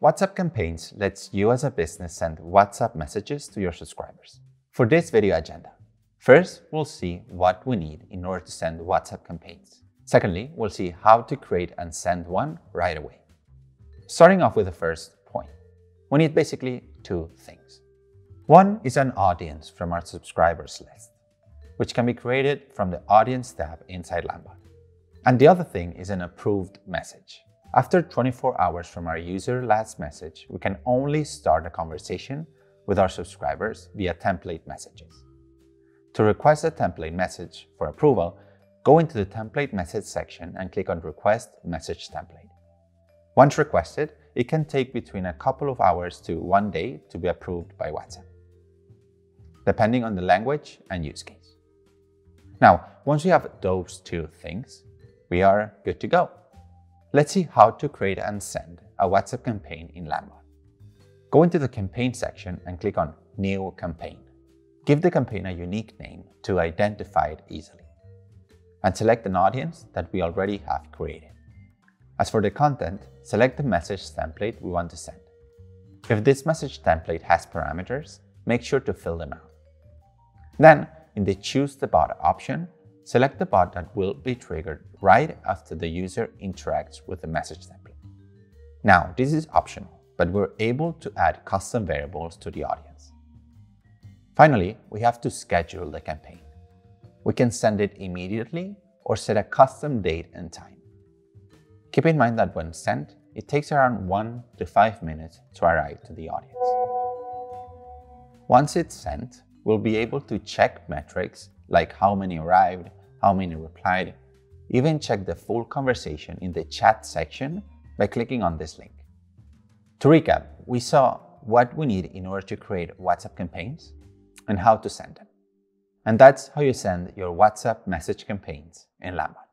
WhatsApp Campaigns lets you as a business send WhatsApp messages to your subscribers. For this video agenda, first, we'll see what we need in order to send WhatsApp campaigns. Secondly, we'll see how to create and send one right away. Starting off with the first point, we need basically two things. One is an audience from our subscribers list, which can be created from the Audience tab inside Landbot. And the other thing is an approved message. After 24 hours from our user last message, we can only start a conversation with our subscribers via template messages. To request a template message for approval, go into the template message section and click on Request Message Template. Once requested, it can take between a couple of hours to 1 day to be approved by WhatsApp, depending on the language and use case. Now, once we have those two things, we are good to go. Let's see how to create and send a WhatsApp campaign in Landbot. Go into the Campaign section and click on New Campaign. Give the campaign a unique name to identify it easily, and select an audience that we already have created. As for the content, select the message template we want to send. If this message template has parameters, make sure to fill them out. Then, in the Choose the Bot option, select the bot that will be triggered right after the user interacts with the message template. Now, this is optional, but we're able to add custom variables to the audience. Finally, we have to schedule the campaign. We can send it immediately or set a custom date and time. Keep in mind that when sent, it takes around 1 to 5 minutes to arrive to the audience. Once it's sent, we'll be able to check metrics like how many arrived, how many replied, even check the full conversation in the chat section by clicking on this link. To recap, we saw what we need in order to create WhatsApp campaigns and how to send them. And that's how you send your WhatsApp message campaigns in Landbot.